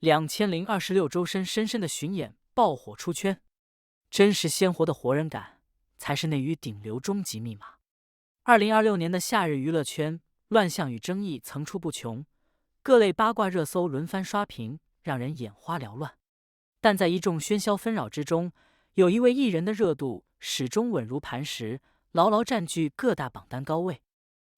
2026周深的巡演爆火出圈，真实鲜活的活人感才是内娱顶流终极密码。2026年的夏日娱乐圈，乱象与争议层出不穷，各类八卦热搜轮番刷屏，让人眼花缭乱。但在一众喧嚣纷扰之中，有一位艺人的热度始终稳如磐石，牢牢占据各大榜单高位。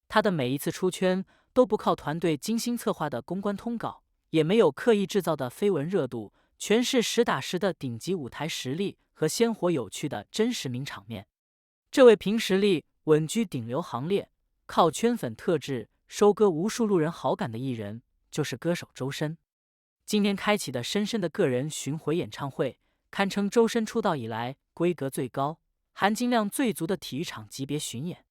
他的每一次出圈都不靠团队精心策划的公关通稿，也没有刻意制造的绯闻热度，全是实打实的顶级舞台实力和鲜活有趣的真实名场面。这位凭实力稳居顶流行列，靠圈粉特质收割无数路人好感的艺人，就是歌手周深。今年开启的深的个人巡回演唱会，堪称周深出道以来规格最高、含金量最足的体育场级别巡演。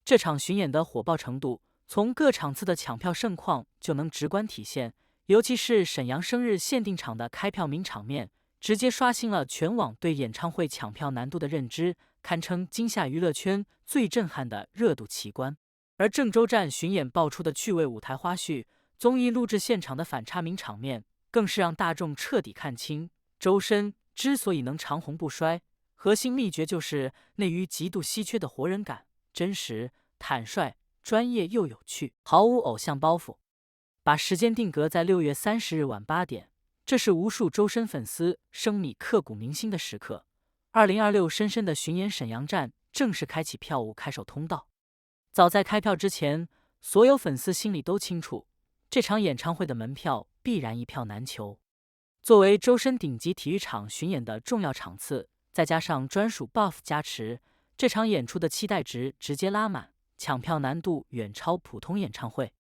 这场巡演的火爆程度，从各场次的抢票盛况就能直观体现，尤其是沈阳生日限定场的开票名场面，直接刷新了全网对演唱会抢票难度的认知，堪称今夏娱乐圈最震撼的热度奇观。而郑州站巡演爆出的趣味舞台花絮、综艺录制现场的反差名场面，更是让大众彻底看清周深之所以能长红不衰，核心秘诀就是内娱极度稀缺的活人感，真实、坦率、专业又有趣，毫无偶像包袱。把时间定格在6月30日晚8点，这是无数周深粉丝生米刻骨铭心的时刻。2026深的巡演沈阳站正式开启票务开售通道。早在开票之前，所有粉丝心里都清楚，这场演唱会的门票必然一票难求。作为周深顶级体育场巡演的重要场次，再加上专属 buff 加持，这场演出的期待值直接拉满，抢票难度远超普通演唱会。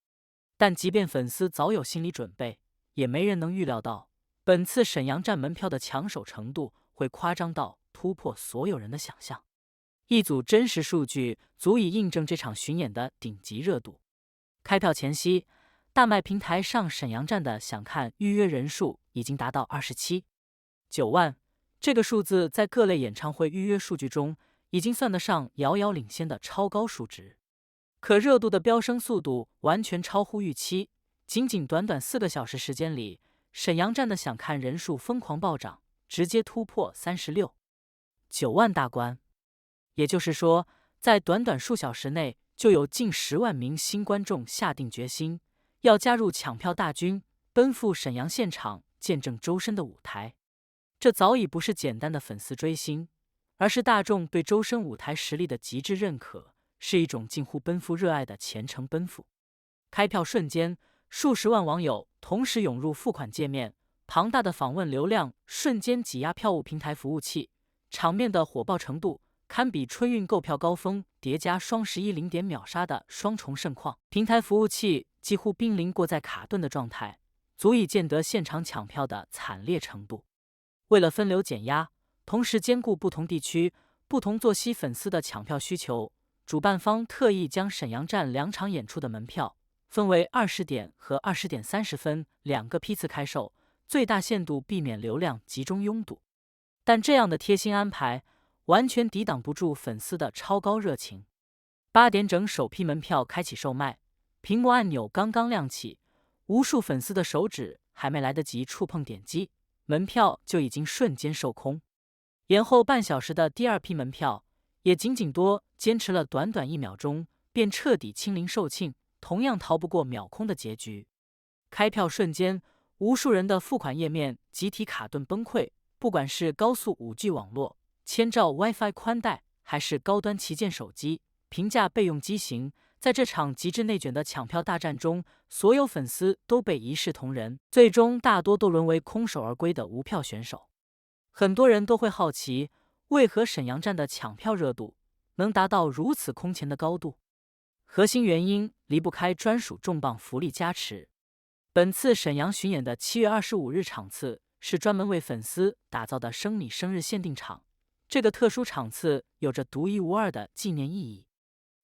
但即便粉丝早有心理准备，也没人能预料到，本次沈阳站门票的抢手程度会夸张到突破所有人的想象。一组真实数据足以印证这场巡演的顶级热度。开票前夕，大麦平台上沈阳站的想看预约人数已经达到27.9万，这个数字在各类演唱会预约数据中已经算得上遥遥领先的超高数值。可热度的飙升速度完全超乎预期，仅短4个小时时间里，沈阳站的想看人数疯狂暴涨，直接突破36.9万大关。也就是说，在短数小时内，就有近10万名新观众下定决心，要加入抢票大军，奔赴沈阳现场见证周深的舞台。这早已不是简单的粉丝追星，而是大众对周深舞台实力的极致认可，是一种近乎奔赴热爱的虔诚奔赴。开票瞬间，数十万网友同时涌入付款界面，庞大的访问流量瞬间挤压票务平台服务器，场面的火爆程度堪比春运购票高峰叠加双11零点秒杀的双重盛况，平台服务器几乎濒临过载卡顿的状态，足以见得现场抢票的惨烈程度。为了分流减压，同时兼顾不同地区、不同作息粉丝的抢票需求，主办方特意将沈阳站2场演出的门票分为20点和20点30分2个批次开售，最大限度避免流量集中拥堵。但这样的贴心安排完全抵挡不住粉丝的超高热情。8点整首批门票开启售卖，屏幕按钮刚刚亮起，无数粉丝的手指还没来得及触碰点击，门票就已经瞬间售空。延后半小时的第2批门票也仅多坚持了短1秒钟，便彻底清零售罄，同样逃不过秒空的结局。开票瞬间，无数人的付款页面集体卡顿崩溃，不管是高速5G 网络、千兆 WiFi 宽带，还是高端旗舰手机、平价备用机型，在这场极致内卷的抢票大战中，所有粉丝都被一视同仁，最终大多都沦为空手而归的无票选手。很多人都会好奇，为何沈阳站的抢票热度能达到如此空前的高度？核心原因离不开专属重磅福利加持。本次沈阳巡演的7月25日场次是专门为粉丝打造的生米生日限定场，这个特殊场次有着独一无二的纪念意义。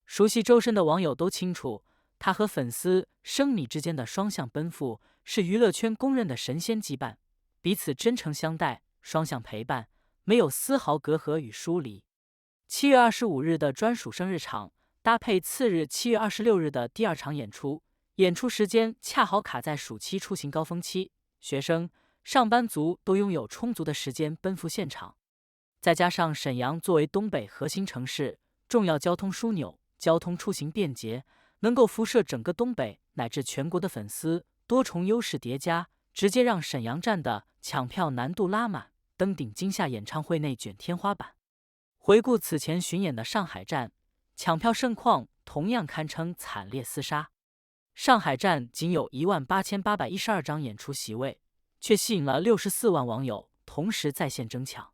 熟悉周深的网友都清楚，他和粉丝生米之间的双向奔赴是娱乐圈公认的神仙羁绊，彼此真诚相待，双向陪伴，没有丝毫隔阂与疏离。7月25日的专属生日场搭配次日7月26日的第2场演出，演出时间恰好卡在暑期出行高峰期，学生、上班族都拥有充足的时间奔赴现场。再加上沈阳作为东北核心城市，重要交通枢纽，交通出行便捷，能够辐射整个东北乃至全国的粉丝，多重优势叠加，直接让沈阳站的抢票难度拉满，登顶今夏演唱会内卷天花板。回顾此前巡演的上海站，抢票盛况同样堪称惨烈厮杀。上海站仅有18812张演出席位，却吸引了64万网友同时在线争抢。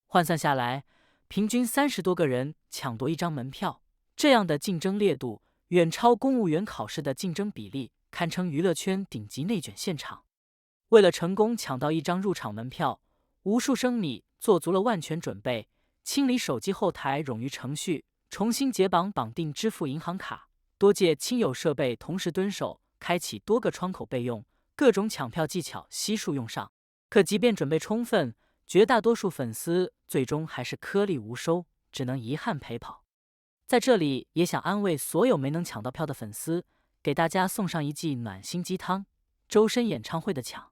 换算下来，平均30多个人抢夺一张门票，这样的竞争烈度远超公务员考试的竞争比例，堪称娱乐圈顶级内卷现场。为了成功抢到一张入场门票，无数生米做足了万全准备，清理手机后台冗余程序，重新解绑绑定支付银行卡，多借亲友设备同时蹲守，开启多个窗口备用，各种抢票技巧悉数用上。可即便准备充分，绝大多数粉丝最终还是颗粒无收，只能遗憾陪跑。在这里也想安慰所有没能抢到票的粉丝，给大家送上一剂暖心鸡汤：周深演唱会的抢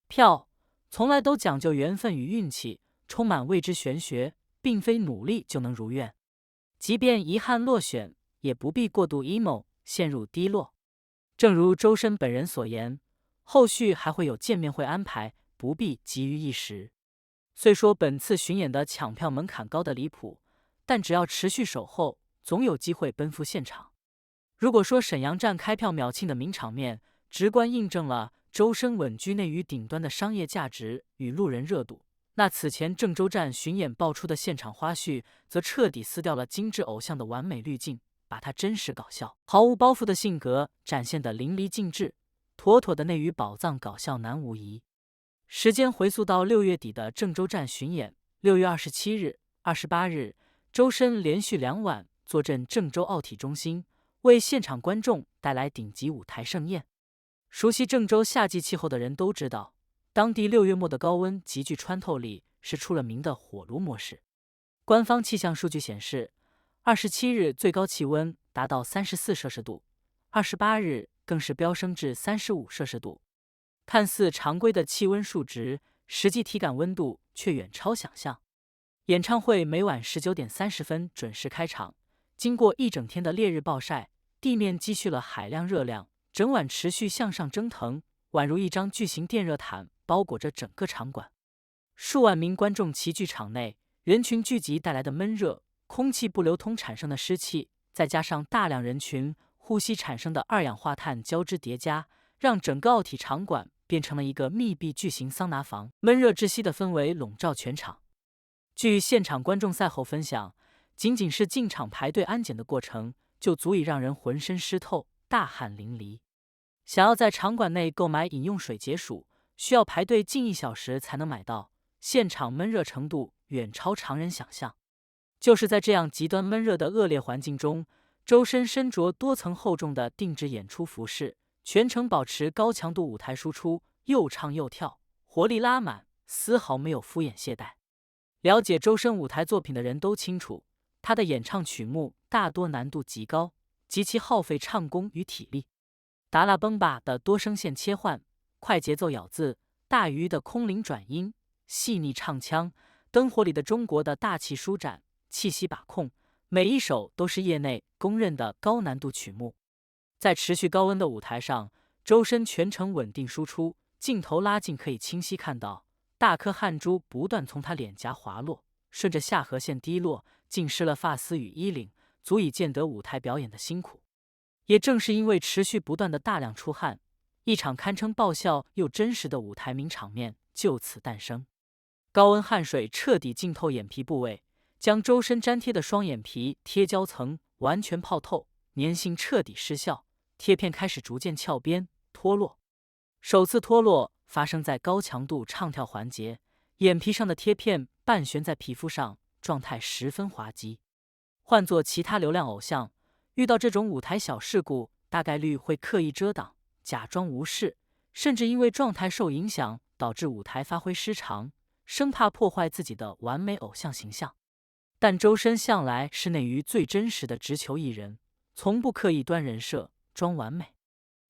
票从来都讲究缘分与运气，充满未知玄学，并非努力就能如愿。即便遗憾落选，也不必过度 emo， 陷入低落。正如周深本人所言，后续还会有见面会安排，不必急于一时。虽说本次巡演的抢票门槛高得离谱，但只要持续守候，总有机会奔赴现场。如果说沈阳站开票秒罄的名场面，直观印证了周深稳居内娱顶端的商业价值与路人热度，那此前郑州站巡演爆出的现场花絮，则彻底撕掉了精致偶像的完美滤镜，把他真实搞笑、毫无包袱的性格展现得淋漓尽致，妥妥的内娱宝藏搞笑男无疑。时间回溯到6月底的郑州站巡演，6月27日、28日，周深连续2晚坐镇郑州奥体中心，为现场观众带来顶级舞台盛宴。熟悉郑州夏季气候的人都知道，当地6月末的高温极具穿透力，是出了名的火炉模式。官方气象数据显示，27日最高气温达到34摄氏度，28日更是飙升至35摄氏度。看似常规的气温数值，实际体感温度却远超想象。演唱会每晚19点30分准时开场，经过一整天的烈日暴晒，地面积蓄了海量热量，整晚持续向上蒸腾，宛如一张巨型电热毯包裹着整个场馆。数万名观众齐聚场内，人群聚集带来的闷热，空气不流通产生的湿气，再加上大量人群呼吸产生的二氧化碳交织叠加，让整个奥体场馆变成了一个密闭巨型桑拿房，闷热窒息的氛围笼罩全场。据现场观众赛后分享，仅仅是进场排队安检的过程，就足以让人浑身湿透，大汗淋漓。想要在场馆内购买饮用水解暑，需要排队近1小时才能买到，现场闷热程度远超常人想象。就是在这样极端闷热的恶劣环境中，周深身着多层厚重的定制演出服饰，全程保持高强度舞台输出，又唱又跳，活力拉满，丝毫没有敷衍懈怠。了解周深舞台作品的人都清楚，他的演唱曲目大多难度极高，极其耗费唱功与体力。达拉崩吧的多声线切换，快节奏咬字，大鱼的空灵转音，细腻唱腔，灯火里的中国的大气舒展，气息把控，每一首都是业内公认的高难度曲目。在持续高温的舞台上，周深全程稳定输出，镜头拉近可以清晰看到大颗汗珠不断从他脸颊滑落，顺着下颌线滴落，浸湿了发丝与衣领，足以见得舞台表演的辛苦。也正是因为持续不断的大量出汗，一场堪称爆笑又真实的舞台名场面就此诞生。高温汗水彻底浸透眼皮部位，将周深粘贴的双眼皮贴胶层完全泡透，粘性彻底失效，贴片开始逐渐翘边脱落。首次脱落发生在高强度唱跳环节，眼皮上的贴片半悬在皮肤上，状态十分滑稽。换做其他流量偶像，遇到这种舞台小事故，大概率会刻意遮挡，假装无视，甚至因为状态受影响，导致舞台发挥失常，生怕破坏自己的完美偶像形象。但周深向来是内娱最真实的直球艺人，从不刻意端人设、装完美。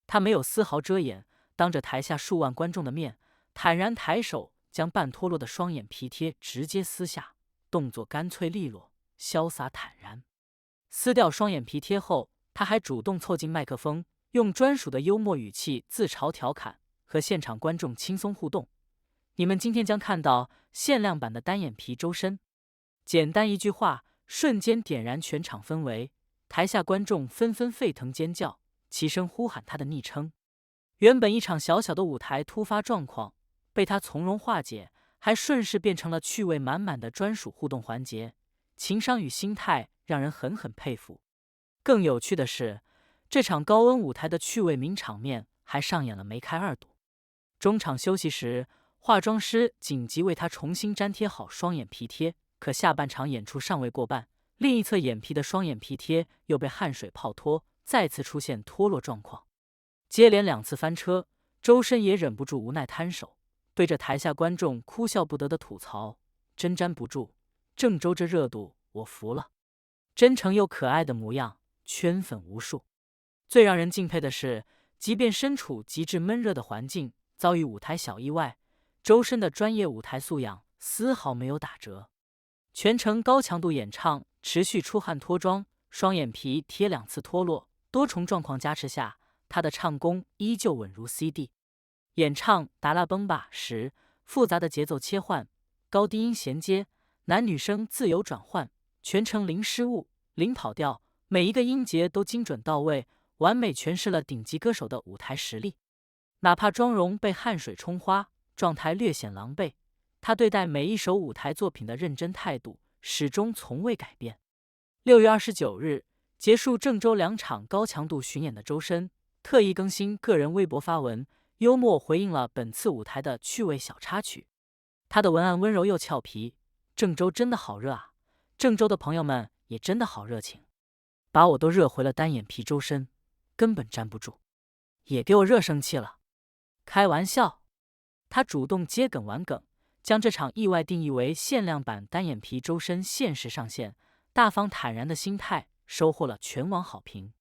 他没有丝毫遮掩，当着台下数万观众的面，坦然抬手将半脱落的双眼皮贴直接撕下，动作干脆利落，潇洒坦然。撕掉双眼皮贴后，他还主动凑近麦克风，用专属的幽默语气自嘲调侃，和现场观众轻松互动。你们今天将看到限量版的单眼皮周深。简单一句话，瞬间点燃全场氛围，台下观众纷纷沸腾尖叫，齐声呼喊他的昵称。原本一场小小的舞台突发状况，被他从容化解，还顺势变成了趣味满满的专属互动环节，情商与心态让人狠狠佩服。更有趣的是，这场高温舞台的趣味名场面还上演了梅开二度。中场休息时，化妆师紧急为他重新粘贴好双眼皮贴，可下半场演出尚未过半，另一侧眼皮的双眼皮贴又被汗水泡脱，再次出现脱落状况。接连2次翻车，周深也忍不住无奈摊手，对着台下观众哭笑不得的吐槽：“真粘不住，郑州这热度我服了。”真诚又可爱的模样，圈粉无数。最让人敬佩的是，即便身处极致闷热的环境，遭遇舞台小意外，周深的专业舞台素养丝毫没有打折。全程高强度演唱，持续出汗脱妆，双眼皮贴2次脱落，多重状况加持下，他的唱功依旧稳如 CD。演唱《达拉崩吧》时，复杂的节奏切换、高低音衔接、男女声自由转换，全程零失误、零跑调，每一个音节都精准到位，完美诠释了顶级歌手的舞台实力。哪怕妆容被汗水冲花，状态略显狼狈，他对待每一首舞台作品的认真态度始终从未改变。6月29日，结束郑州2场高强度巡演的周深，特意更新个人微博发文，幽默回应了本次舞台的趣味小插曲。他的文案温柔又俏皮：“郑州真的好热啊，郑州的朋友们也真的好热情，把我都热回了单眼皮周深，根本粘不住，也给我热生气了。”开玩笑，他主动接梗玩梗，将这场意外定义为限量版单眼皮周深限时上线，大方坦然的心态收获了全网好评。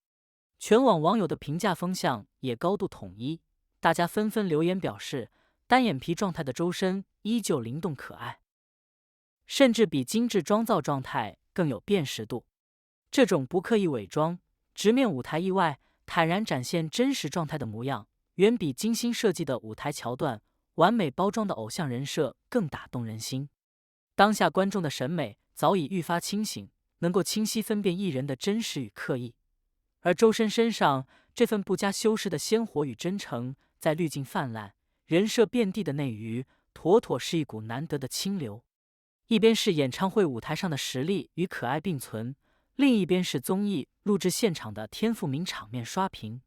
全网网友的评价风向也高度统一，大家纷纷留言表示，单眼皮状态的周深依旧灵动可爱，甚至比精致妆造状态更有辨识度。这种不刻意伪装、直面舞台意外、坦然展现真实状态的模样，远比精心设计的舞台桥段、完美包装的偶像人设更打动人心。当下观众的审美早已愈发清醒，能够清晰分辨艺人的真实与刻意。而周深身上这份不加修饰的鲜活与真诚，在滤镜泛滥、人设遍地的内娱，妥妥是一股难得的清流。一边是演唱会舞台上的实力与可爱并存，另一边是综艺录制现场的天赋名场面刷屏。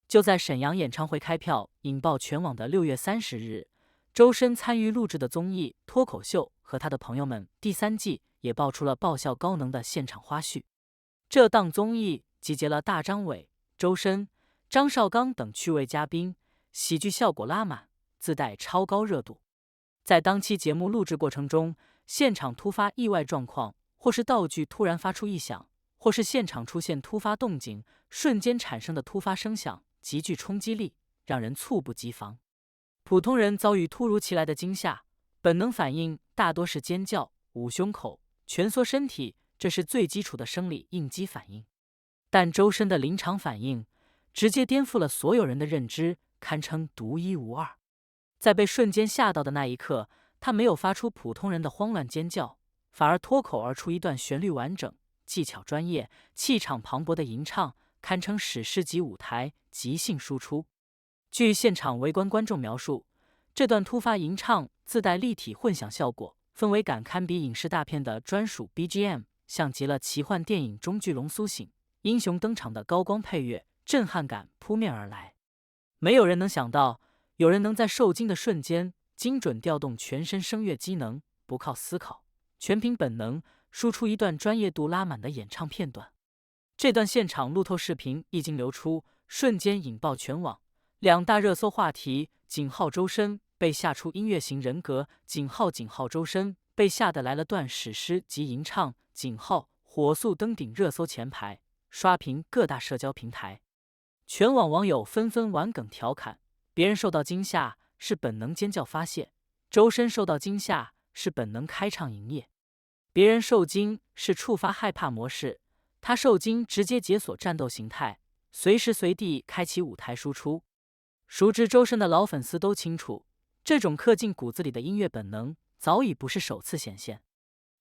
就在沈阳演唱会开票引爆全网的6月30日，周深参与录制的综艺《脱口秀和他的朋友们》第3季也爆出了爆笑高能的现场花絮。这档综艺集结了大张伟、周深、张绍刚等趣味嘉宾，喜剧效果拉满，自带超高热度。在当期节目录制过程中，现场突发意外状况，或是道具突然发出异响，或是现场出现突发动静，瞬间产生的突发声响极具冲击力，让人猝不及防。普通人遭遇突如其来的惊吓，本能反应大多是尖叫、捂胸口、蜷缩身体，这是最基础的生理应激反应。但周深的临场反应直接颠覆了所有人的认知，堪称独一无二。在被瞬间吓到的那一刻，他没有发出普通人的慌乱尖叫，反而脱口而出一段旋律完整、技巧专业、气场磅礴的吟唱，堪称史诗级舞台即兴输出。据现场围观观众描述，这段突发吟唱自带立体混响效果，氛围感堪比影视大片的专属 BGM， 像极了奇幻电影中巨龙苏醒、英雄登场的高光配乐，震撼感扑面而来。没有人能想到，有人能在受惊的瞬间精准调动全身声乐机能，不靠思考，全凭本能输出一段专业度拉满的演唱片段。这段现场路透视频一经流出，瞬间引爆全网，2大热搜话题：井号周深被吓出音乐型人格，井号周深被吓得来了段史诗级吟唱，井号火速登顶热搜前排，刷屏各大社交平台。全网网友纷纷玩梗调侃，别人受到惊吓，是本能尖叫发泄，周深受到惊吓是本能开唱营业。别人受惊是触发害怕模式，他受惊直接解锁战斗形态，随时随地开启舞台输出。熟知周深的老粉丝都清楚，这种刻进骨子里的音乐本能早已不是首次显现。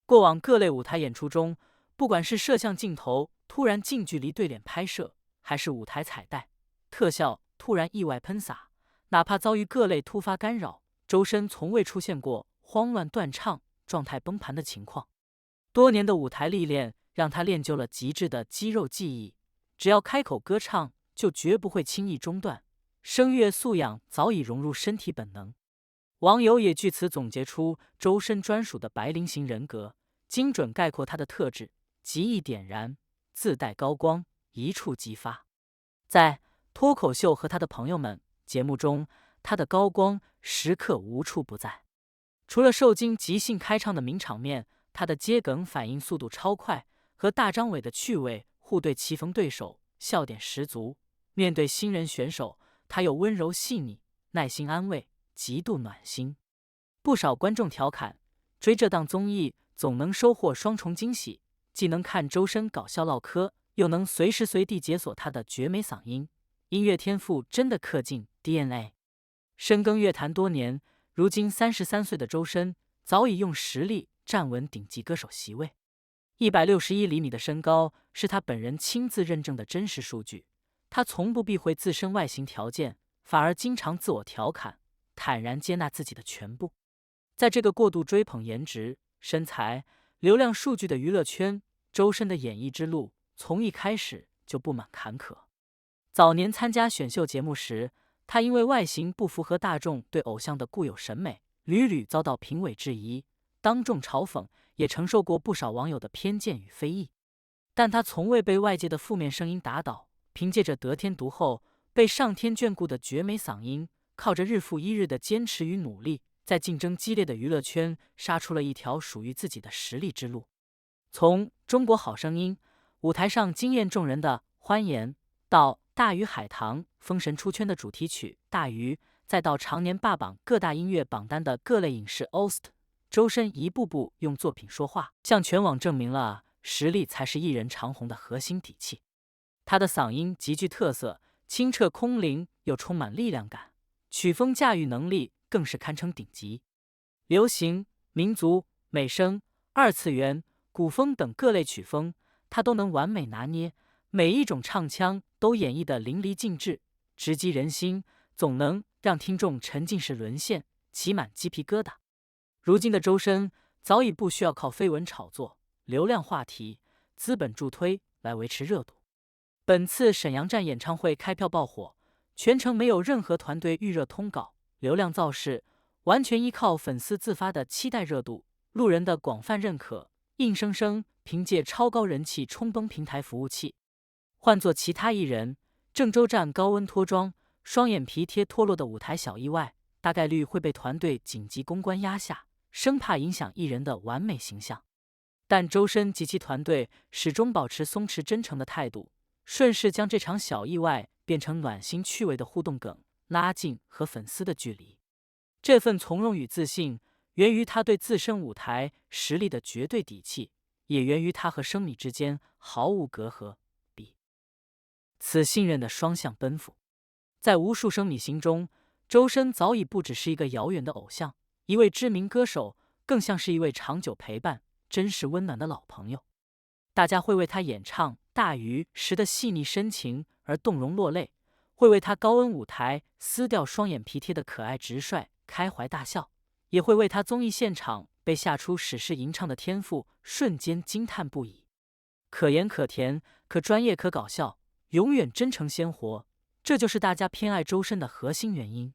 过往各类舞台演出中，不管是摄像镜头突然近距离对脸拍摄，还是舞台彩带、特效突然意外喷洒，哪怕遭遇各类突发干扰，周深从未出现过慌乱断唱、状态崩盘的情况。多年的舞台历练让他练就了极致的肌肉记忆，只要开口歌唱，就绝不会轻易中断。声乐素养早已融入身体本能。网友也据此总结出周深专属的白灵型人格，精准概括他的特质：极易点燃，自带高光，一触即发。在脱口秀和他的朋友们节目中，他的高光时刻无处不在。除了受惊即兴开唱的名场面，他的接梗反应速度超快，和大张伟的趣味互对棋逢对手，笑点十足。面对新人选手，他又温柔细腻，耐心安慰，极度暖心。不少观众调侃，追这档综艺总能收获双重惊喜，既能看周深搞笑唠嗑，又能随时随地解锁他的绝美嗓音，音乐天赋真的刻进 DNA。 深耕乐坛多年，如今33岁的周深早已用实力站稳顶级歌手席位。161厘米的身高是他本人亲自认证的真实数据。他从不避讳自身外形条件，反而经常自我调侃，坦然接纳自己的全部。在这个过度追捧颜值、身材、流量数据的娱乐圈，周深的演艺之路从一开始就布满坎坷。早年参加选秀节目时，他因为外形不符合大众对偶像的固有审美，屡屡遭到评委质疑，当众嘲讽，也承受过不少网友的偏见与非议。但他从未被外界的负面声音打倒，凭借着得天独厚、被上天眷顾的绝美嗓音，靠着日复一日的坚持与努力，在竞争激烈的娱乐圈杀出了一条属于自己的实力之路。从《中国好声音》舞台上惊艳众人的《欢颜》，到《大鱼海棠》封神出圈的主题曲《大鱼》，再到常年霸榜各大音乐榜单的各类影视 OST， 周深一步步用作品说话，向全网证明了实力才是艺人长红的核心底气。他的嗓音极具特色，清澈空灵又充满力量感，曲风驾驭能力更是堪称顶级。流行、民族、美声、二次元、古风等各类曲风，他都能完美拿捏，每一种唱腔都演绎得淋漓尽致，直击人心，总能让听众沉浸式沦陷，起满鸡皮疙瘩。如今的周深早已不需要靠绯闻炒作、流量话题、资本助推来维持热度。本次沈阳站演唱会开票爆火，全程没有任何团队预热通稿、流量造势，完全依靠粉丝自发的期待热度、路人的广泛认可，硬生生凭借超高人气冲崩平台服务器。换作其他艺人，郑州站高温脱妆、双眼皮贴脱落的舞台小意外，大概率会被团队紧急公关压下，生怕影响艺人的完美形象。但周深及其团队始终保持松弛真诚的态度，顺势将这场小意外变成暖心趣味的互动梗，拉近和粉丝的距离。这份从容与自信，源于他对自身舞台实力的绝对底气，也源于他和生米之间毫无隔阂，彼此信任的双向奔赴。在无数生米心中，周深早已不只是一个遥远的偶像，一位知名歌手，更像是一位长久陪伴、真实温暖的老朋友。大家会为他演唱《大鱼》时的细腻深情而动容落泪，会为他高温舞台撕掉双眼皮贴的可爱直率开怀大笑，也会为他综艺现场被吓出史诗吟唱的天赋瞬间惊叹不已。可盐可甜，可专业可搞笑，永远真诚鲜活，这就是大家偏爱周深的核心原因。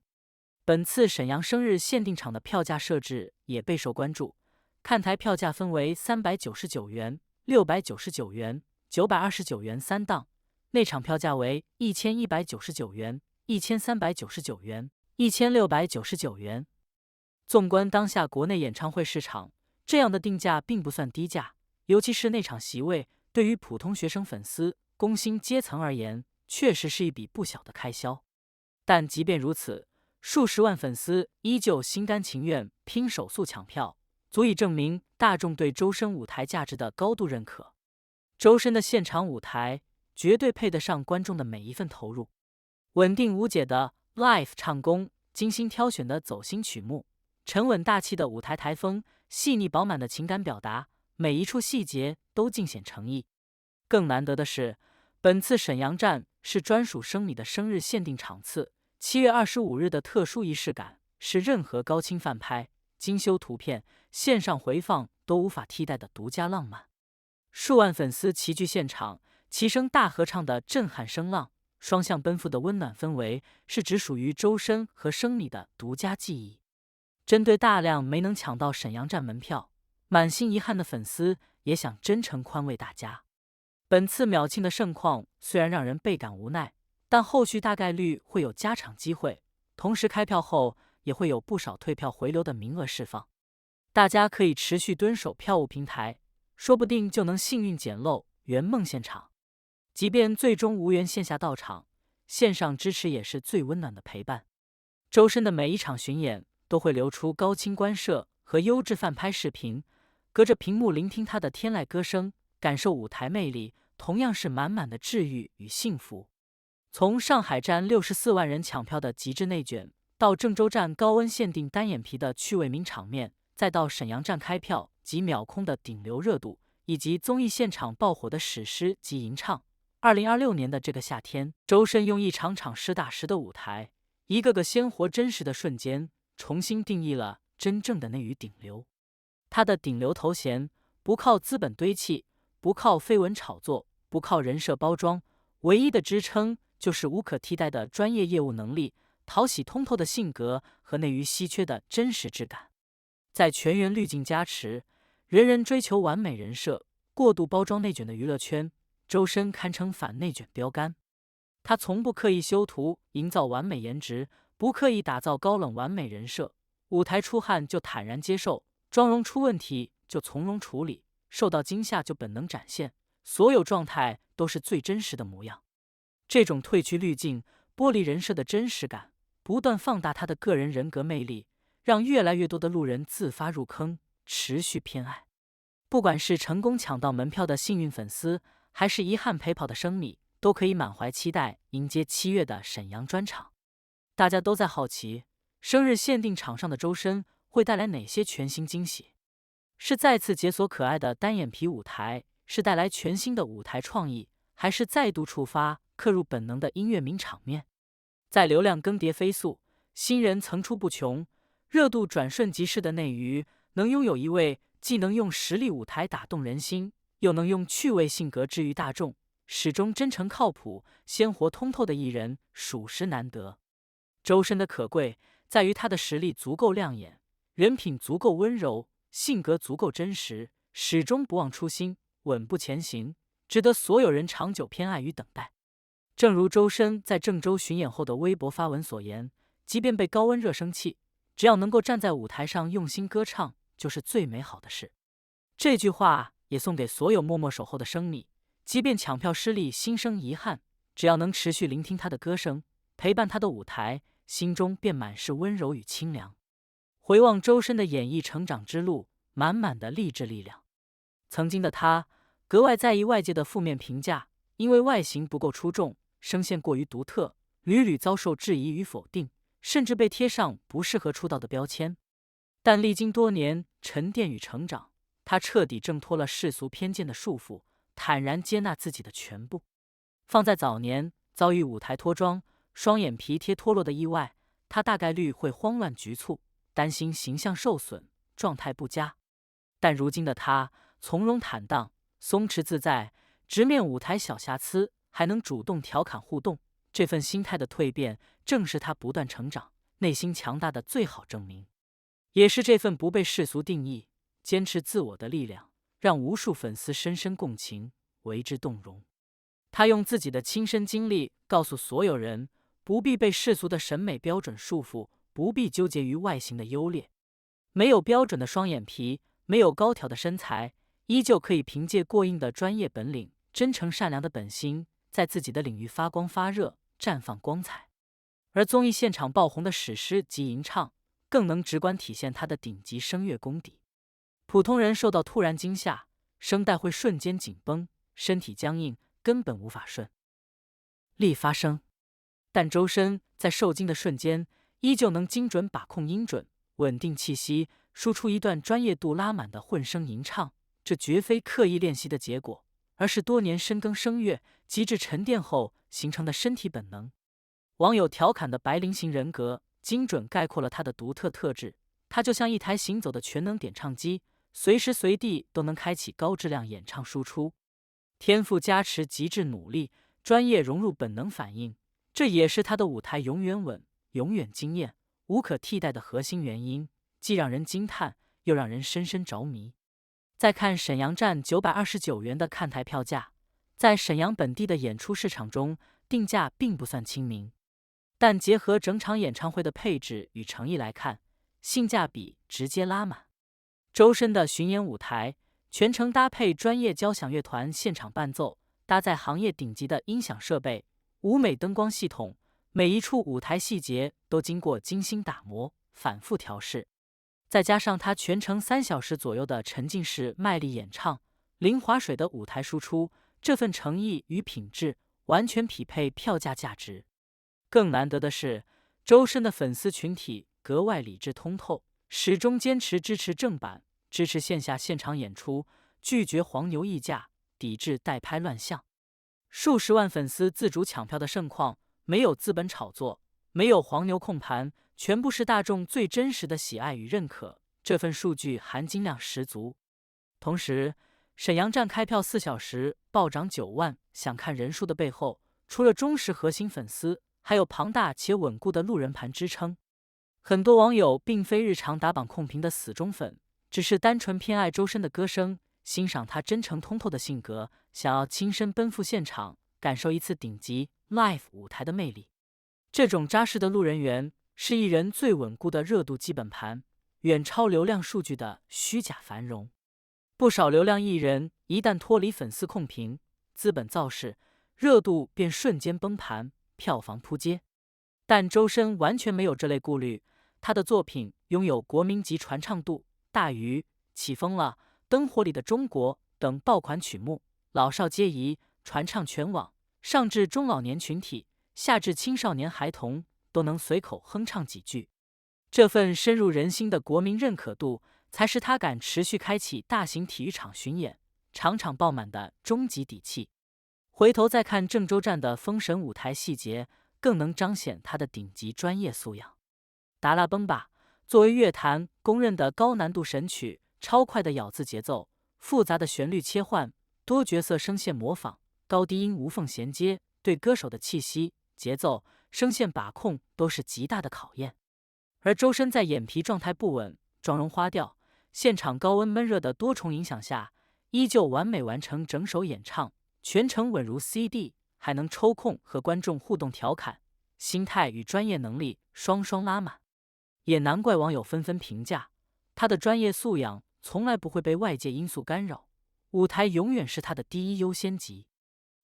本次沈阳生日限定场的票价设置也备受关注，看台票价分为399元、699元、929元三档，内场票价为1199元、1399元、1699元。纵观当下国内演唱会市场，这样的定价并不算低价，尤其是内场席位，对于普通学生粉丝、工薪阶层而言，确实是一笔不小的开销。但即便如此，数十万粉丝依旧心甘情愿拼手速抢票，足以证明大众对周深舞台价值的高度认可。周深的现场舞台绝对配得上观众的每一份投入，稳定无解的 live 唱功，精心挑选的走心曲目，沉稳大气的舞台台风，细腻饱满的情感表达，每一处细节都尽显诚意。更难得的是，本次沈阳站是专属生米的生日限定场次，7月25日的特殊仪式感是任何高清翻拍、精修图片、线上回放都无法替代的独家浪漫。数万粉丝齐聚现场，齐声大合唱的震撼声浪，双向奔赴的温暖氛围，是只属于周深和生米的独家记忆。针对大量没能抢到沈阳站门票，满心遗憾的粉丝也想真诚宽慰大家。本次秒庆的盛况虽然让人倍感无奈，但后续大概率会有加场机会，同时开票后也会有不少退票回流的名额释放。大家可以持续蹲守票务平台，说不定就能幸运捡漏圆梦现场。即便最终无缘线下到场，线上支持也是最温暖的陪伴。周深的每一场巡演都会流出高清官摄和优质翻拍视频，隔着屏幕聆听他的天籁歌声，感受舞台魅力，同样是满满的治愈与幸福。从上海站64万人抢票的极致内卷，到郑州站高温限定单眼皮的趣味名场面，再到沈阳站开票即秒空的顶流热度，以及综艺现场爆火的史诗及吟唱。2026年的这个夏天，周深用一场场实打实的舞台，一个个鲜活真实的瞬间，重新定义了真正的那语顶流。他的顶流头衔不靠资本堆砌，不靠绯闻炒作，不靠人设包装，唯一的支撑就是无可替代的专业业务能力、讨喜通透的性格和内娱稀缺的真实质感。在全员滤镜加持、人人追求完美人设、过度包装内卷的娱乐圈，周深堪称反内卷标杆。他从不刻意修图营造完美颜值，不刻意打造高冷完美人设，舞台出汗就坦然接受，妆容出问题就从容处理，受到惊吓就本能展现，所有状态都是最真实的模样。这种褪去滤镜、剥离人设的真实感，不断放大他的个人人格魅力，让越来越多的路人自发入坑，持续偏爱。不管是成功抢到门票的幸运粉丝，还是遗憾陪跑的生米，都可以满怀期待迎接7月的沈阳专场。大家都在好奇，生日限定场上的周深会带来哪些全新惊喜？是再次解锁可爱的单眼皮舞台，是带来全新的舞台创意，还是再度触发刻入本能的音乐名场面？在流量更迭飞速、新人层出不穷、热度转瞬即逝的内娱，能拥有一位既能用实力舞台打动人心，又能用趣味性格治愈大众，始终真诚靠谱、鲜活通透的艺人，属实难得。周深的可贵在于他的实力足够亮眼，人品足够温柔，性格足够真实，始终不忘初心，稳步前行，值得所有人长久偏爱与等待。正如周深在郑州巡演后的微博发文所言，即便被高温热生气，只要能够站在舞台上用心歌唱，就是最美好的事。这句话也送给所有默默守候的生米，即便抢票失利心生遗憾，只要能持续聆听他的歌声，陪伴他的舞台，心中便满是温柔与清凉。回望周深的演艺成长之路，满满的励志力量。曾经的他格外在意外界的负面评价，因为外形不够出众，声线过于独特，屡屡遭受质疑与否定，甚至被贴上不适合出道的标签。但历经多年沉淀与成长，他彻底挣脱了世俗偏见的束缚，坦然接纳自己的全部。放在早年遭遇舞台脱妆、双眼皮贴脱落的意外，他大概率会慌乱局促，担心形象受损，状态不佳。但如今的他从容坦荡、松弛自在，直面舞台小瑕疵，还能主动调侃互动，这份心态的蜕变，正是他不断成长、内心强大的最好证明。也是这份不被世俗定义、坚持自我的力量，让无数粉丝深深共情，为之动容。他用自己的亲身经历告诉所有人，不必被世俗的审美标准束缚，不必纠结于外形的优劣。没有标准的双眼皮，没有高挑的身材，依旧可以凭借过硬的专业本领、真诚善良的本心，在自己的领域发光发热，绽放光彩。而综艺现场爆红的史诗级吟唱，更能直观体现他的顶级声乐功底。普通人受到突然惊吓，声带会瞬间紧绷，身体僵硬，根本无法顺利发声。但周深在受惊的瞬间，依旧能精准把控音准，稳定气息，输出一段专业度拉满的混声吟唱。这绝非刻意练习的结果，而是多年深耕声乐、极致沉淀后形成的身体本能。网友调侃的白灵型人格，精准概括了他的独特特质。他就像一台行走的全能点唱机，随时随地都能开启高质量演唱输出。天赋加持，极致努力，专业融入本能反应，这也是他的舞台永远稳、永远惊艳、无可替代的核心原因，既让人惊叹，又让人深深着迷。再看沈阳站929元的看台票价，在沈阳本地的演出市场中，定价并不算亲民，但结合整场演唱会的配置与诚意来看，性价比直接拉满。周深的巡演舞台全程搭配专业交响乐团现场伴奏，搭载行业顶级的音响设备、舞美灯光系统，每一处舞台细节都经过精心打磨、反复调试。再加上他全程3小时左右的沉浸式卖力演唱、零划水的舞台输出，这份诚意与品质完全匹配票价价值。更难得的是，周深的粉丝群体格外理智通透，始终坚持支持正版，支持线下现场演出，拒绝黄牛溢价，抵制代拍乱象。数十万粉丝自主抢票的盛况，没有资本炒作，没有黄牛控盘，全部是大众最真实的喜爱与认可，这份数据含金量十足。同时，沈阳站开票4小时暴涨9万，想看人数的背后，除了忠实核心粉丝，还有庞大且稳固的路人盘支撑。很多网友并非日常打榜控评的死忠粉，只是单纯偏爱周深的歌声，欣赏他真诚通透的性格，想要亲身奔赴现场，感受一次顶级 live 舞台的魅力。这种扎实的路人缘，是艺人最稳固的热度基本盘，远超流量数据的虚假繁荣。不少流量艺人一旦脱离粉丝控评，资本造势，热度便瞬间崩盘，票房扑街。但周深完全没有这类顾虑，他的作品拥有国民级传唱度，大鱼、起风了、灯火里的中国等爆款曲目，老少皆宜，传唱全网，上至中老年群体，下至青少年孩童，都能随口哼唱几句。这份深入人心的国民认可度，才是他敢持续开启大型体育场巡演、场场爆满的终极底气。回头再看郑州站的封神舞台细节，更能彰显他的顶级专业素养。达拉崩吧，作为乐坛公认的高难度神曲，超快的咬字节奏，复杂的旋律切换，多角色声线模仿，高低音无缝衔接，对歌手的气息、节奏、声线把控都是极大的考验。而周深在眼皮状态不稳、妆容花调、现场高温闷热的多重影响下，依旧完美完成整首演唱，全程稳如 CD， 还能抽空和观众互动调侃，心态与专业能力双双拉满。也难怪网友纷纷评价，他的专业素养从来不会被外界因素干扰，舞台永远是他的第一优先级。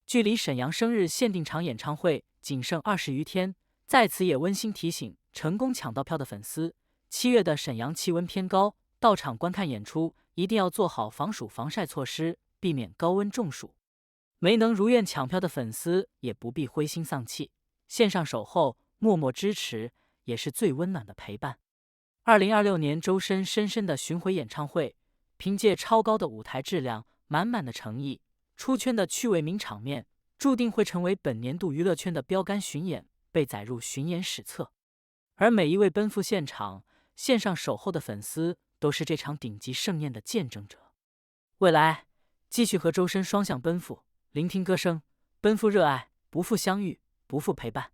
距离沈阳生日限定场演唱会仅剩20余天，在此也温馨提醒成功抢到票的粉丝，7月的沈阳气温偏高，到场观看演出一定要做好防暑防晒措施，避免高温中暑。没能如愿抢票的粉丝也不必灰心丧气，线上守候，默默支持，也是最温暖的陪伴。2026年周深深深的巡回演唱会，凭借超高的舞台质量、满满的诚意、出圈的趣味名场面，注定会成为本年度娱乐圈的标杆巡演，被载入巡演史册。而每一位奔赴现场、线上守候的粉丝，都是这场顶级盛宴的见证者。未来继续和周深双向奔赴，聆听歌声，奔赴热爱，不负相遇，不负陪伴。